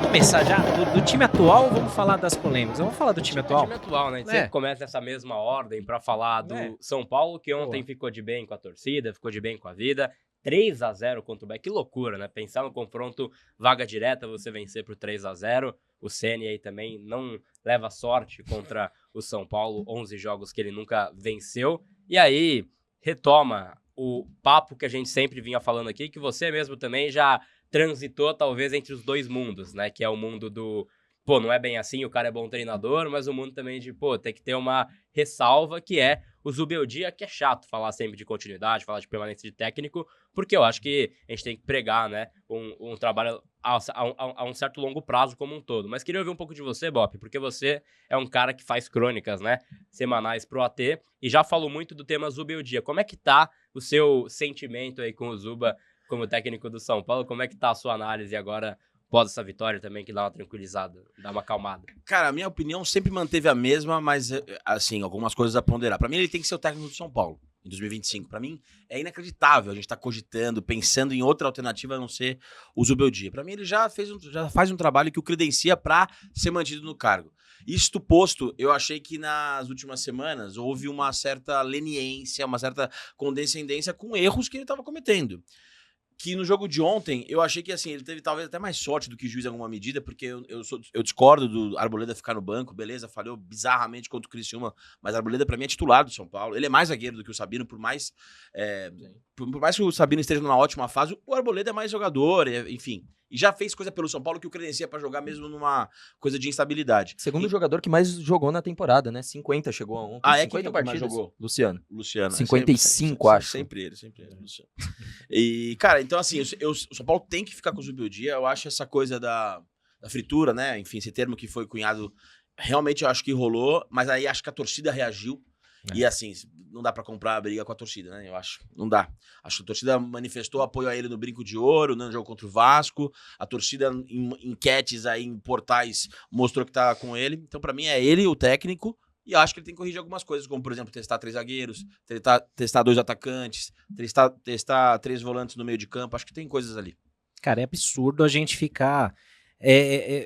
começar já do time atual ou vamos falar das polêmicas? Vamos falar do time atual? time atual, né? A gente sempre começa nessa mesma ordem pra falar do São Paulo, que ontem ficou de bem com a torcida, ficou de bem com a vida. 3-0 contra o Bahia. Que loucura, né? Pensar no confronto vaga direta, você vencer por 3-0. O Ceni aí também não leva sorte contra o São Paulo, 11 jogos que ele nunca venceu. E aí retoma o papo que a gente sempre vinha falando aqui, que você mesmo também já transitou talvez entre os dois mundos, né? Que é o mundo do, pô, não é bem assim, o cara é bom treinador, mas o mundo também de, pô, tem que ter uma ressalva, que é o Zubeldia, que é chato falar sempre de continuidade, falar de permanência de técnico, porque eu acho que a gente tem que pregar, né, um trabalho a um certo longo prazo como um todo. Mas queria ouvir um pouco de você, Bop, porque você é um cara que faz crônicas, né, semanais pro AT, e já falou muito do tema Zubeldia. Como é que tá o seu sentimento aí com o Zuba como técnico do São Paulo? Como é que tá a sua análise agora após essa vitória também, que dá uma tranquilizada, dá uma acalmada? Cara, a minha opinião sempre manteve a mesma, mas, assim, algumas coisas a ponderar. Pra mim, ele tem que ser o técnico do São Paulo em 2025. Pra mim, é inacreditável a gente tá cogitando, pensando em outra alternativa a não ser o Zubeldia. Pra mim, ele já faz um trabalho que o credencia pra ser mantido no cargo. Isto posto, eu achei que nas últimas semanas houve uma certa leniência, uma certa condescendência com erros que ele tava cometendo. Que no jogo de ontem, eu achei que assim, ele teve talvez até mais sorte do que o juiz em alguma medida, porque eu discordo do Arboleda ficar no banco, beleza, falhou bizarramente contra o Criciúma, mas o Arboleda pra mim é titular do São Paulo, ele é mais zagueiro do que o Sabino, por mais que o Sabino esteja numa ótima fase, o Arboleda é mais jogador, enfim, e já fez coisa pelo São Paulo que o credencia pra jogar mesmo numa coisa de instabilidade. Segundo jogador que mais jogou na temporada, né? 50 chegou a ontem. Ah, é 50 que mais partidas jogou? Luciano. 55, acho. Sempre ele, Luciano. E, cara, então assim, o São Paulo tem que ficar com o Zubeldia. Eu acho essa coisa da fritura, né? Enfim, esse termo que foi cunhado, realmente eu acho que rolou, mas aí acho que a torcida reagiu. E assim, não dá pra comprar a briga com a torcida, né? Eu acho. Não dá. Acho que a torcida manifestou apoio a ele no Brinco de Ouro, no jogo contra o Vasco. A torcida, em enquetes aí, em portais, mostrou que tá com ele. Então, pra mim, é ele o técnico. E eu acho que ele tem que corrigir algumas coisas, como, por exemplo, testar 3 zagueiros, testar 2 atacantes, testar 3 volantes no meio de campo. Acho que tem coisas ali. Cara, é absurdo a gente ficar...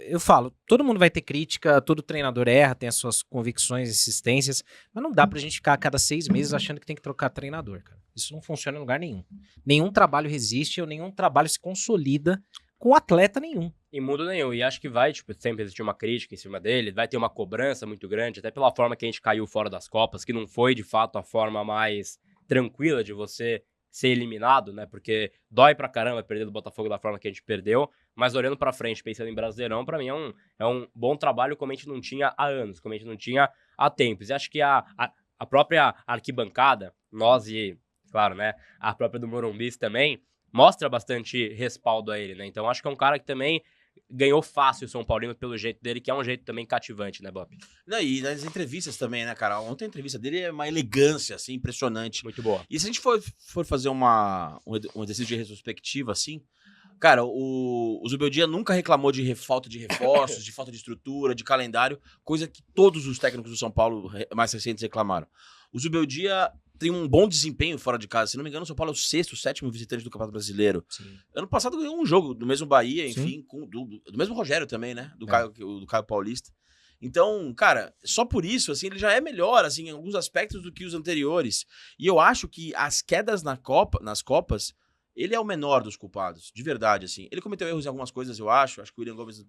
eu falo, todo mundo vai ter crítica, todo treinador erra, tem as suas convicções, insistências, mas não dá pra gente ficar a cada 6 meses achando que tem que trocar treinador, cara. Isso não funciona em lugar nenhum. Nenhum trabalho resiste ou nenhum trabalho se consolida com atleta nenhum. Em mundo nenhum. E acho que vai, tipo, sempre existir uma crítica em cima dele, vai ter uma cobrança muito grande, até pela forma que a gente caiu fora das Copas, que não foi, de fato, a forma mais tranquila de você ser eliminado, né? Porque dói pra caramba perder do Botafogo da forma que a gente perdeu, mas olhando pra frente, pensando em Brasileirão, pra mim é um bom trabalho como a gente não tinha há anos, como a gente não tinha há tempos. E acho que a própria arquibancada, nós e, claro, né, a própria do Morumbi também, mostra bastante respaldo a ele, né? Então acho que é um cara que também ganhou fácil o São Paulino pelo jeito dele, que é um jeito também cativante, né, Bop? E nas entrevistas também, né, cara? Ontem a entrevista dele é uma elegância, assim, impressionante. Muito boa. E se a gente for fazer um exercício de retrospectiva, assim, cara, o Zubeldia nunca reclamou de falta de reforços, de falta de estrutura, de calendário, coisa que todos os técnicos do São Paulo mais recentes reclamaram. O Zubeldia tem um bom desempenho fora de casa. Se não me engano, o São Paulo é o 6º, 7º visitante do Campeonato Brasileiro. Sim. Ano passado ganhou um jogo do mesmo Bahia, enfim, do mesmo Rogério também, né? Do Caio Paulista. Então, cara, só por isso, assim, ele já é melhor, assim, em alguns aspectos do que os anteriores. E eu acho que as quedas nas Copas, ele é o menor dos culpados, de verdade, assim. Ele cometeu erros em algumas coisas, eu acho. Acho que o William Gomes,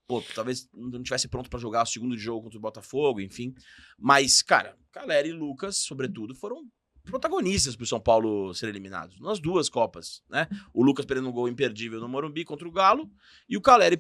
pô, talvez não estivesse pronto pra jogar o segundo jogo contra o Botafogo, enfim. Mas, cara, Caleri e Lucas, sobretudo, foram protagonistas pro São Paulo ser eliminados nas 2 Copas, né? O Lucas perdendo um gol imperdível no Morumbi contra o Galo e o Caleri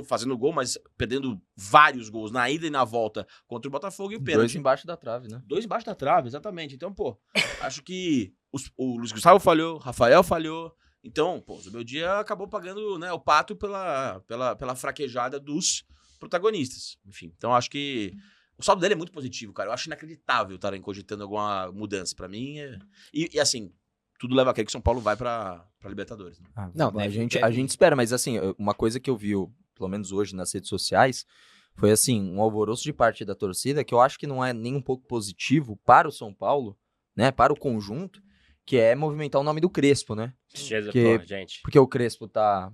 fazendo gol, mas perdendo vários gols na ida e na volta contra o Botafogo e o pênalti. 2 embaixo da trave, né? 2 embaixo da trave, exatamente. Então, pô, acho que o Luiz Gustavo falhou, Rafael falhou. Então, pô, o Zubeldia acabou pagando, né, o pato pela fraquejada dos protagonistas. Enfim, então acho que o saldo dele é muito positivo, cara. Eu acho inacreditável estarem cogitando alguma mudança. Pra mim, e assim, tudo leva a crer que o São Paulo vai pra Libertadores. Né? Não, a gente espera, mas assim, uma coisa que eu vi, pelo menos hoje, nas redes sociais, foi assim, um alvoroço de parte da torcida que eu acho que não é nem um pouco positivo para o São Paulo, né, para o conjunto, que é movimentar o nome do Crespo, né? Jesus, Que- pô, gente. Porque o Crespo tá...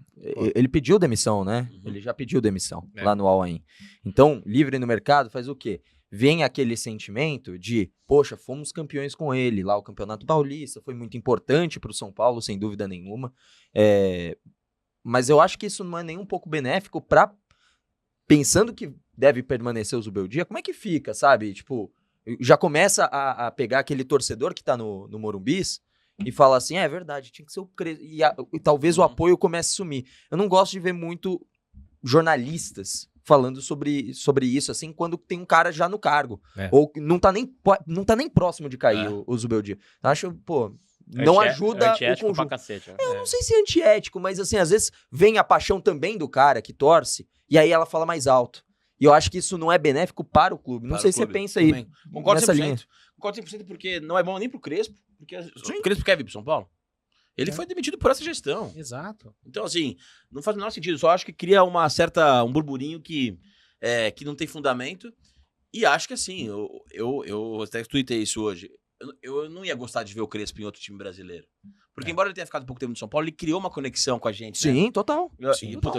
Ele pediu demissão, né? Uhum. Ele já pediu demissão É. lá no Al-Ain. Então, livre no mercado faz o quê? Vem aquele sentimento de, poxa, fomos campeões com ele lá, o Campeonato Paulista, foi muito importante pro São Paulo, sem dúvida nenhuma. Mas eu acho que isso não é nem um pouco benéfico pra... Pensando que deve permanecer o Zubeldia, como é que fica, sabe? Tipo, já começa a pegar aquele torcedor que tá no Morumbis e fala assim, é verdade, tinha que ser o Crespo. E talvez o apoio comece a sumir. Eu não gosto de ver muito jornalistas falando sobre isso, assim, quando tem um cara já no cargo. É. Ou não tá nem próximo de cair o Zubeldia. Eu acho, pô, não ajuda o Antiético pra conjunto. cacete, né? Eu não sei se é antiético, mas assim, às vezes vem a paixão também do cara que torce, e aí ela fala mais alto. E eu acho que isso não é benéfico para o clube. Não Para sei o se você clube, pensa aí também. Concordo nessa 100%. linha. Concordo 100% porque não é bom nem pro Crespo, porque o Crespo quer vir pro São Paulo. Ele foi demitido por essa gestão. Exato. Então, assim, não faz o menor sentido. Só acho que cria um burburinho que não tem fundamento. E acho que, assim, eu até tuitei isso hoje. Eu não ia gostar de ver o Crespo em outro time brasileiro. Porque, embora ele tenha ficado pouco tempo no São Paulo, ele criou uma conexão com a gente, né? Sim, total.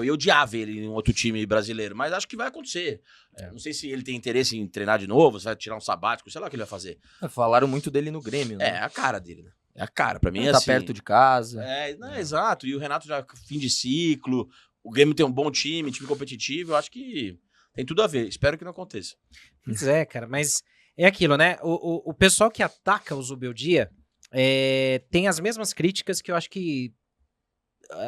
Eu odiava ele em outro time brasileiro, mas acho que vai acontecer. Não sei se ele tem interesse em treinar de novo, se vai tirar um sabático, sei lá o que ele vai fazer. Falaram muito dele no Grêmio, né? É a cara dele, né? É a cara. Pra mim Ele é tá assim. perto de casa. Exato. E o Renato já fim de ciclo. O Grêmio tem um bom time competitivo. Eu acho que tem tudo a ver. Espero que não aconteça. Pois é, cara, mas é aquilo, né? O pessoal que ataca o Zubeldia tem as mesmas críticas que eu acho que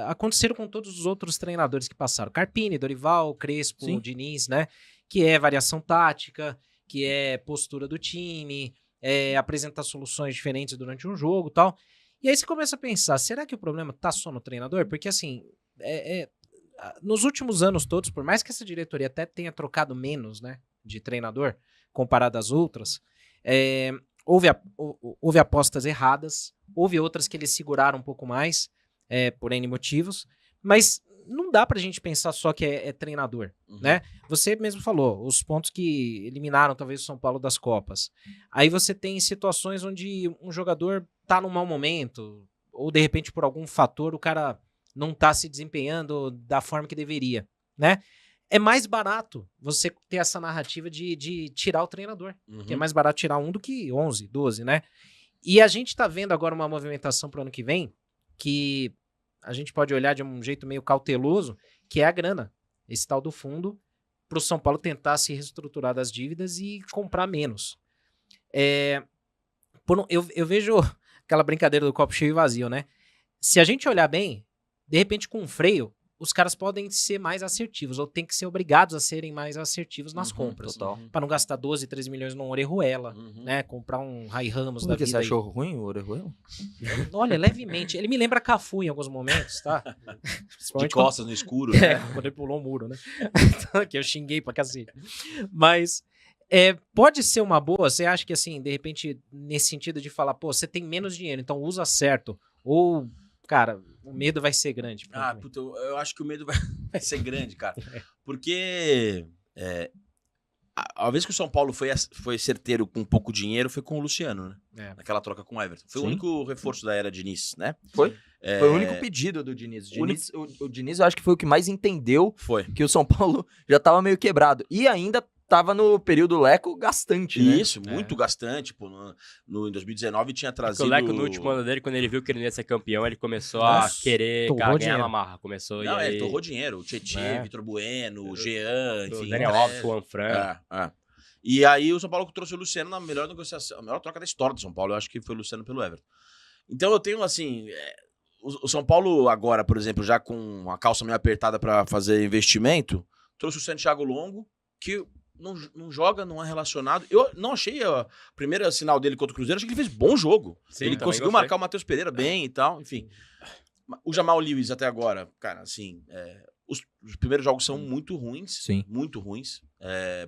aconteceram com todos os outros treinadores que passaram. Carpini, Dorival, Crespo, Sim. Diniz, né? Que é variação tática, que é postura do time, apresentar soluções diferentes durante um jogo e tal. E aí você começa a pensar, será que o problema tá só no treinador? Porque assim, nos últimos anos todos, por mais que essa diretoria até tenha trocado menos, né, de treinador, comparado às outras, houve apostas erradas, houve outras que eles seguraram um pouco mais, por N motivos, mas não dá pra gente pensar só que é treinador, né? Você mesmo falou, os pontos que eliminaram talvez o São Paulo das Copas. Aí você tem situações onde um jogador tá num mau momento, ou de repente por algum fator o cara não tá se desempenhando da forma que deveria, né? É mais barato você ter essa narrativa de tirar o treinador, que é mais barato tirar um do que 11, 12, né? E a gente tá vendo agora uma movimentação pro ano que vem, que a gente pode olhar de um jeito meio cauteloso, que é a grana, esse tal do fundo, pro São Paulo tentar se reestruturar das dívidas e comprar menos. Eu vejo aquela brincadeira do copo cheio e vazio, né? Se a gente olhar bem, de repente com um freio, os caras podem ser mais assertivos, ou tem que ser obrigados a serem mais assertivos nas compras. Total. Pra não gastar 12, 13 milhões num Orejuela, né? Comprar um Rai Ramos da Por que vida você aí. achou ruim o Orejuela? Olha, levemente. Ele me lembra Cafu em alguns momentos, tá? De Principalmente costas no escuro, né? quando ele pulou o muro, né? Que eu xinguei pra cacete. Mas pode ser uma boa, você acha que assim, de repente, nesse sentido de falar, pô, você tem menos dinheiro, então usa certo. Ou, cara, o medo vai ser grande. Puta, eu acho que o medo vai ser grande, cara. Porque a vez que o São Paulo foi certeiro com pouco dinheiro foi com o Luciano, né? Naquela troca com o Everton. Foi o único reforço da era Diniz, né? Foi? Foi o único pedido do Diniz. O Diniz eu acho que foi o que mais entendeu que o São Paulo já tava meio quebrado. E ainda tava no período Leco gastante, né? Isso, muito gastante. Pô, em 2019 tinha trazido... O Leco, no último ano dele, quando ele viu que ele não ia ser campeão, ele começou a querer ganhar na marra. Começou Não, e aí... ele torrou dinheiro. O Tietê, Vitor Bueno, o Jean, enfim. O Daniel Alves, o Juan Fran. E aí o São Paulo trouxe o Luciano na melhor negociação, a melhor troca da história do São Paulo. Eu acho que foi o Luciano pelo Everton. Então eu tenho, assim... O São Paulo agora, por exemplo, já com a calça meio apertada para fazer investimento, trouxe o Santiago Longo, que... Não joga, não é relacionado. Eu não achei a primeira sinal dele contra o Cruzeiro, achei que ele fez bom jogo. Sim, ele conseguiu marcar o Matheus Pereira bem e tal, enfim. O Jamal Lewis até agora, cara, assim, os primeiros jogos são muito ruins. Sim. Muito ruins.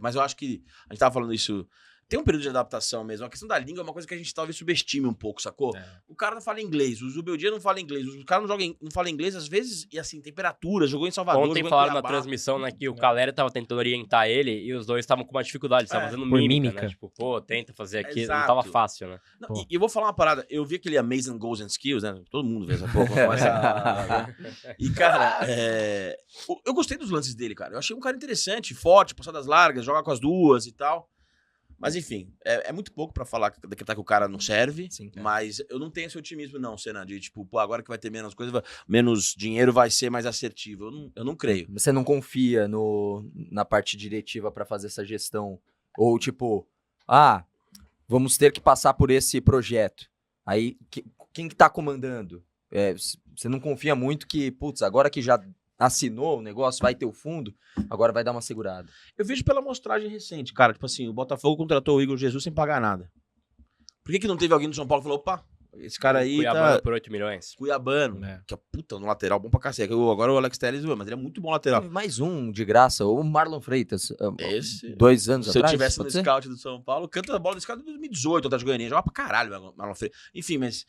Mas eu acho que, a gente tava falando isso Tem um período de adaptação mesmo. A questão da língua é uma coisa que a gente talvez subestime um pouco, sacou? O cara não fala inglês, o Zubeldia não fala inglês, o cara não fala inglês, às vezes, e assim, temperatura, jogou em Salvador, Ontem jogou em falaram na Cuiabá. transmissão, né, que o Caleri tava tentando orientar ele e os dois estavam com uma dificuldade, estavam fazendo por mímica, mímica. né? Tipo, pô, tenta fazer aqui, Exato. não tava fácil, né? Não, Pô. e eu vou falar uma parada, eu vi aquele Amazing Goals and Skills, né? Todo mundo vê essa porra. começa E, cara, eu gostei dos lances dele, cara. Eu achei um cara interessante, forte, passadas largas, joga com as duas e tal. Mas, enfim, é muito pouco pra falar, decretar que o cara não serve. Sim, cara. Mas eu não tenho esse otimismo, não, Senna, de tipo, pô, agora que vai ter menos coisa, menos dinheiro, vai ser mais assertivo. Eu não creio. Você não confia na parte diretiva pra fazer essa gestão? Ou tipo, vamos ter que passar por esse projeto. Aí, quem que tá comandando? Você não confia muito que, putz, agora que já assinou o negócio, vai ter o fundo, agora vai dar uma segurada. Eu vejo pela amostragem recente, cara. Tipo assim, o Botafogo contratou o Igor Jesus sem pagar nada. Por que não teve alguém do São Paulo que falou, opa, esse cara aí Cuiabá tá... por 8 milhões. Cuiabano, É. que é puta no lateral, bom pra cacete. Agora o Alex Telles, mas ele é muito bom lateral. Teve mais um de graça, o Marlon Freitas, Esse... 2 anos Se eu atrás. tivesse no pode ser? scout do São Paulo, canta a bola desse cara de 2018, o Atlético Goianiense, joga pra caralho, Marlon Freitas. Enfim, mas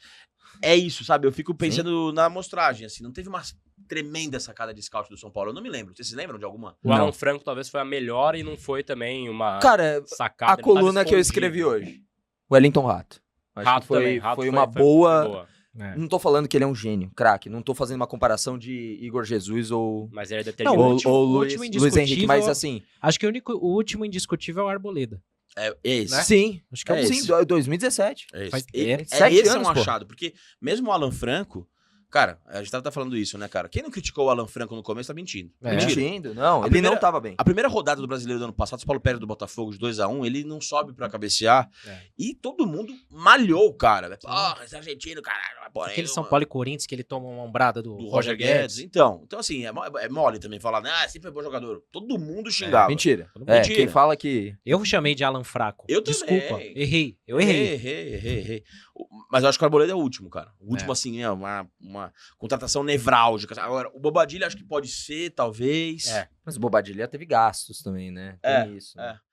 é isso, sabe? Eu fico pensando na amostragem, assim, não teve uma tremenda sacada de scout do São Paulo, eu não me lembro. Vocês se lembram de alguma? O Alan Franco talvez foi a melhor e não foi também uma Cara, sacada. a ele tava coluna que eu escondido. escrevi hoje, o Wellington Rato. Acho Rato que foi, também, Rato foi uma boa... É. Não tô falando que ele é um gênio, craque. Não tô fazendo uma comparação de Igor Jesus ou... Mas ele é Não, determinante. o ou, último- ou o Luiz, último Luiz Henrique, indiscutível- mas assim... Acho que o último indiscutível é o Arboleda. É esse. Né? Sim, Acho que é, É o esse. último. sim, 2017. É esse. Faz- sete Esse anos, é um pô. achado, porque mesmo o Alan Franco, cara, a gente tá falando isso, né, cara? Quem não criticou o Alan Franco no começo tá mentindo. É. Mentira. Mentindo, não, A ele primeira- não tava bem. A primeira rodada do Brasileiro do ano passado, o Paulo Pérez do Botafogo de 2-1, ele não sobe pra cabecear. É. E todo mundo malhou o cara. Porra, esse argentino, caralho. Porra, Aquele eu- São Paulo e Corinthians que ele toma uma ombrada do do Roger Guedes. Então assim, é mole também falar, sempre foi bom jogador. Todo mundo xingava. Mentira. Todo mundo É, mentira. quem fala que... Eu chamei de Alan Fraco. Eu também. Desculpa, errei. Eu errei. Errei. Mas eu acho que o Arboleda é o último, cara. O último, É. assim, é uma contratação nevrálgica. Agora, o Bobadilha acho que pode ser, talvez. É. Mas o Bobadilha teve gastos também, né? Tem isso. né?